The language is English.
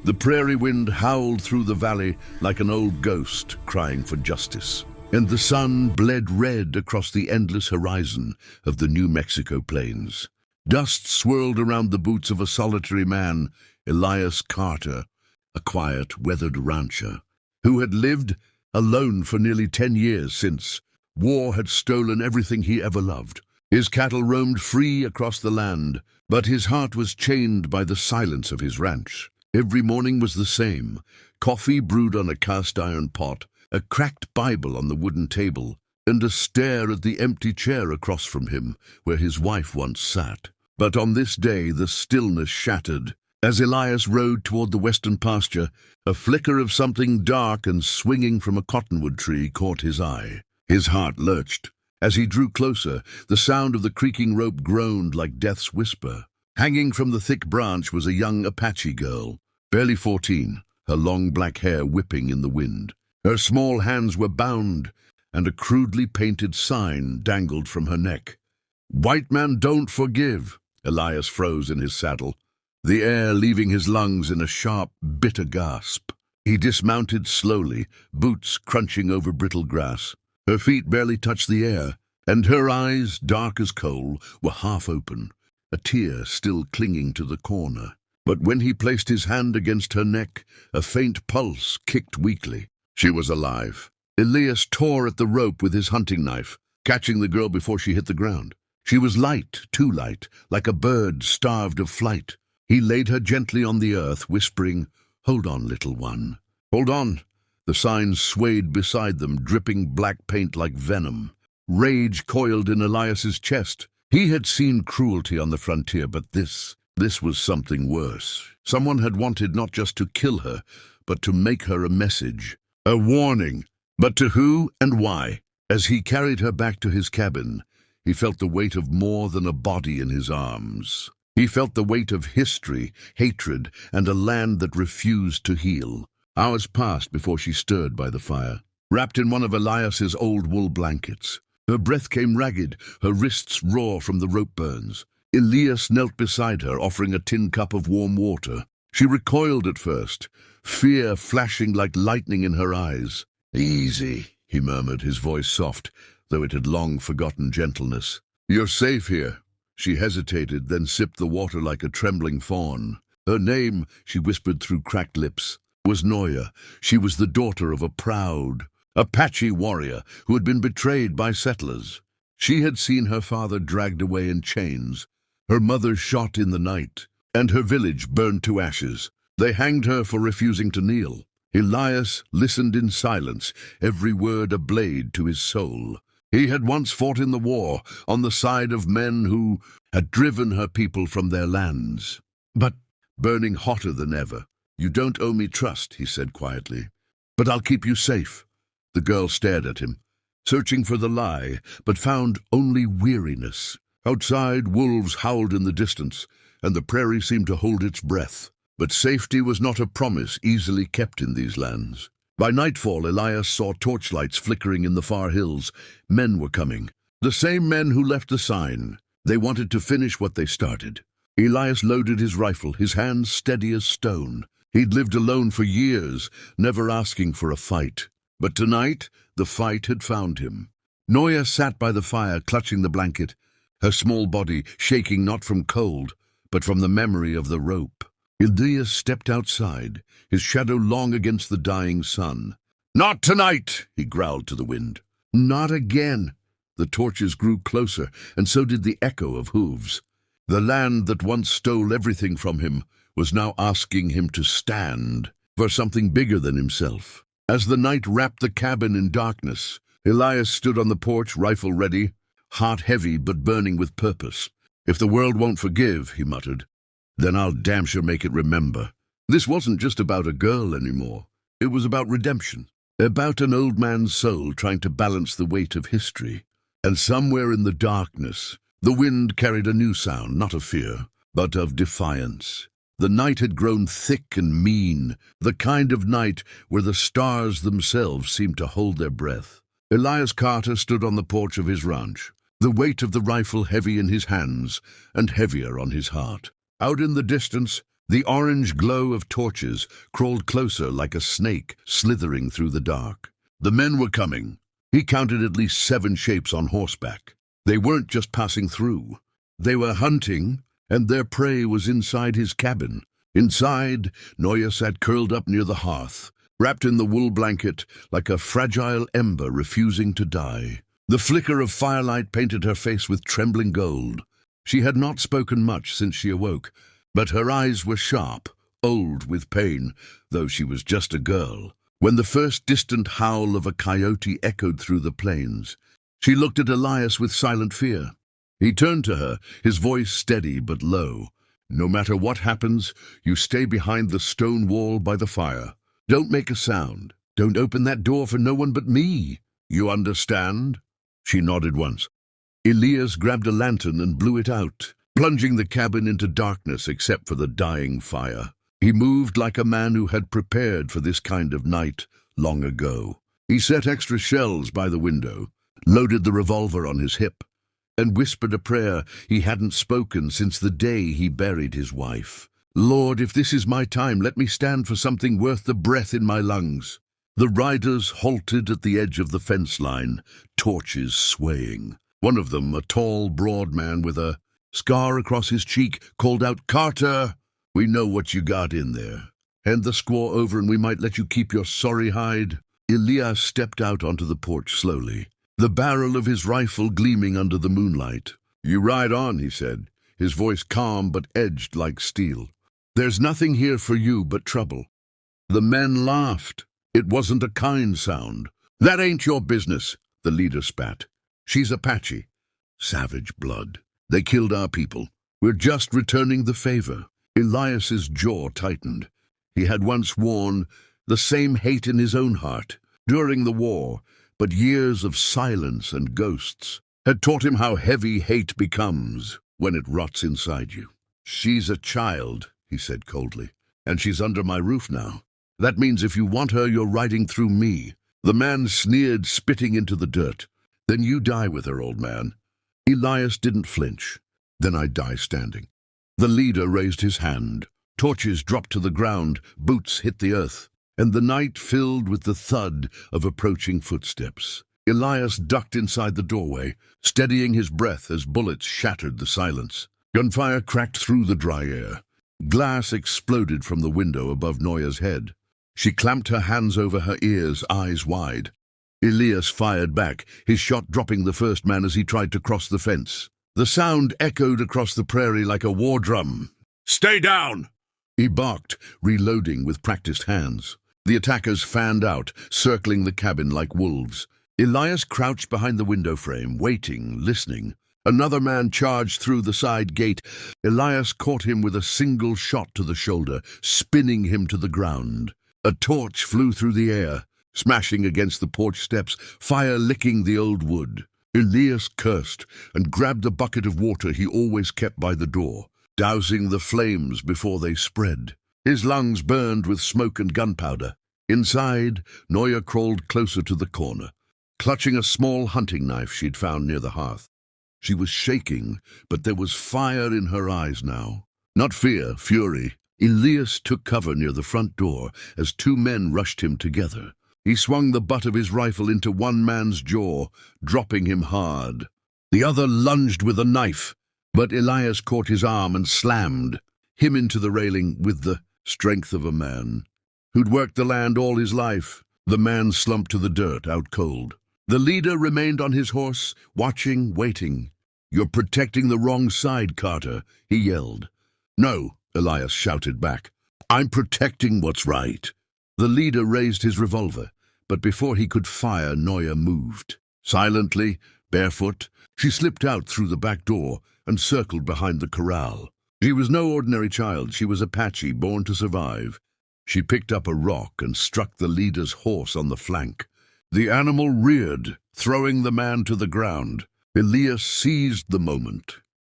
The prairie wind howled through the valley like an old ghost crying for justice. And the sun bled red across the endless horizon of the New Mexico plains. Dust swirled around the boots of a solitary man, Elias Carter, a quiet, weathered rancher, who had lived alone for nearly 10 years since war had stolen everything he ever loved. His cattle roamed free across the land, but his heart was chained by the silence of his ranch. Every morning was the same: coffee brewed on a cast-iron pot, a cracked Bible on the wooden table, and a stare at the empty chair across from him where his wife once sat. But on this day the stillness shattered. As Elias rode toward the western pasture, a flicker of something dark and swinging from a cottonwood tree caught his eye. His heart lurched. As he drew closer, the sound of the creaking rope groaned like death's whisper. Hanging from the thick branch was a young Apache girl, barely 14, her long black hair whipping in the wind. Her small hands were bound, and a crudely painted sign dangled from her neck. "White man don't forgive." Elias froze in his saddle, the air leaving his lungs in a sharp, bitter gasp. He dismounted slowly, boots crunching over brittle grass. Her feet barely touched the air, and her eyes, dark as coal, were half open, a tear still clinging to the corner. But when he placed his hand against her neck, a faint pulse kicked weakly. She was alive. Elias tore at the rope with his hunting knife, catching the girl before she hit the ground. She was light, too light, like a bird starved of flight. He laid her gently on the earth, whispering, "Hold on, little one. Hold on." The sign swayed beside them, dripping black paint like venom. Rage coiled in Elias's chest. He had seen cruelty on the frontier, but this was something worse. Someone had wanted not just to kill her, but to make her a message, a warning. But to who and why? As he carried her back to his cabin, he felt the weight of more than a body in his arms. He felt the weight of history, hatred, and a land that refused to heal. Hours passed before she stirred by the fire, wrapped in one of Elias's old wool blankets. Her breath came ragged, her wrists raw from the rope burns. Elias knelt beside her, offering a tin cup of warm water. She recoiled at first, fear flashing like lightning in her eyes. "Easy," he murmured, his voice soft, though it had long forgotten gentleness. "You're safe here." She hesitated, then sipped the water like a trembling fawn. Her name, she whispered through cracked lips, was Noya. She was the daughter of a proud Apache warrior who had been betrayed by settlers. She had seen her father dragged away in chains, her mother shot in the night, and her village burned to ashes. They hanged her for refusing to kneel. Elias listened in silence, every word a blade to his soul. He had once fought in the war, on the side of men who had driven her people from their lands. But, burning hotter than ever, "You don't owe me trust," he said quietly. "But I'll keep you safe." The girl stared at him, searching for the lie, but found only weariness. Outside, wolves howled in the distance, and the prairie seemed to hold its breath. But safety was not a promise easily kept in these lands. By nightfall, Elias saw torchlights flickering in the far hills. Men were coming. The same men who left the sign. They wanted to finish what they started. Elias loaded his rifle, his hands steady as stone. He'd lived alone for years, never asking for a fight. But tonight, the fight had found him. Noya sat by the fire, clutching the blanket, her small body shaking not from cold, but from the memory of the rope. Elias stepped outside, his shadow long against the dying sun. "Not tonight," he growled to the wind. "Not again." The torches grew closer, and so did the echo of hooves. The land that once stole everything from him was now asking him to stand for something bigger than himself. As the night wrapped the cabin in darkness, Elias stood on the porch, rifle ready, heart heavy but burning with purpose. "If the world won't forgive," he muttered, "then I'll damn sure make it remember." This wasn't just about a girl anymore. It was about redemption, about an old man's soul trying to balance the weight of history. And somewhere in the darkness, the wind carried a new sound, not of fear, but of defiance. The night had grown thick and mean, the kind of night where the stars themselves seemed to hold their breath. Elias Carter stood on the porch of his ranch, the weight of the rifle heavy in his hands and heavier on his heart. Out in the distance, The orange glow of torches crawled closer like a snake slithering through the dark. The men were coming. He counted at least 7 shapes on horseback. They weren't just passing through. They were hunting, and their prey was inside his cabin. Inside, Noya sat curled up near the hearth, wrapped in the wool blanket like a fragile ember refusing to die. The flicker of firelight painted her face with trembling gold. She had not spoken much since she awoke, but her eyes were sharp, old with pain, though she was just a girl. When the first distant howl of a coyote echoed through the plains, she looked at Elias with silent fear. He turned to her, his voice steady but low. "No matter what happens, you stay behind the stone wall by the fire. Don't make a sound. Don't open that door for no one but me. You understand?" She nodded once. Elias grabbed a lantern and blew it out, plunging the cabin into darkness except for the dying fire. He moved like a man who had prepared for this kind of night long ago. He set extra shells by the window, loaded the revolver on his hip, and whispered a prayer he hadn't spoken since the day he buried his wife. "Lord, if this is my time, let me stand for something worth the breath in my lungs." The riders halted at the edge of the fence line, torches swaying. One of them, a tall, broad man with a scar across his cheek, called out, "Carter, we know what you got in there. Hand the squaw over and we might let you keep your sorry hide." Elias stepped out onto the porch slowly, the barrel of his rifle gleaming under the moonlight. "You ride on," he said, his voice calm but edged like steel. "There's nothing here for you but trouble." The men laughed. It wasn't a kind sound. "That ain't your business," the leader spat. "She's Apache. Savage blood. They killed our people. We're just returning the favor." Elias's jaw tightened. He had once worn the same hate in his own heart during the war, but years of silence and ghosts had taught him how heavy hate becomes when it rots inside you. "She's a child," he said coldly, "and she's under my roof now. That means if you want her, you're riding through me." The man sneered, spitting into the dirt. "Then you die with her, old man." Elias didn't flinch. "Then I die standing." The leader raised his hand. Torches dropped to the ground, boots hit the earth, and the night filled with the thud of approaching footsteps. Elias ducked inside the doorway, steadying his breath as bullets shattered the silence. Gunfire cracked through the dry air. Glass exploded from the window above Noya's head. She clamped her hands over her ears, eyes wide. Elias fired back, his shot dropping the first man as he tried to cross the fence. The sound echoed across the prairie like a war drum. "Stay down!" he barked, reloading with practiced hands. The attackers fanned out, circling the cabin like wolves. Elias crouched behind the window frame, waiting, listening. Another man charged through the side gate. Elias caught him with a single shot to the shoulder, spinning him to the ground. A torch flew through the air, smashing against the porch steps, fire licking the old wood. Elias cursed and grabbed the bucket of water he always kept by the door, dousing the flames before they spread. His lungs burned with smoke and gunpowder. Inside, Noya crawled closer to the corner, clutching a small hunting knife she'd found near the hearth. She was shaking, but there was fire in her eyes now. Not fear, fury. Elias took cover near the front door as 2 men rushed him together. He swung the butt of his rifle into one man's jaw, dropping him hard. The other lunged with a knife, but Elias caught his arm and slammed him into the railing with the strength of a man who'd worked the land all his life. The man slumped to the dirt, out cold. The leader remained on his horse, watching, waiting. "You're protecting the wrong side, Carter," he yelled. "No," Elias shouted back. "I'm protecting what's right." The leader raised his revolver, but before he could fire, Noya moved. Silently, barefoot, she slipped out through the back door and circled behind the corral. She was no ordinary child. She was Apache, born to survive. She picked up a rock and struck the leader's horse on the flank. The animal reared, throwing the man to the ground. Elias seized the moment.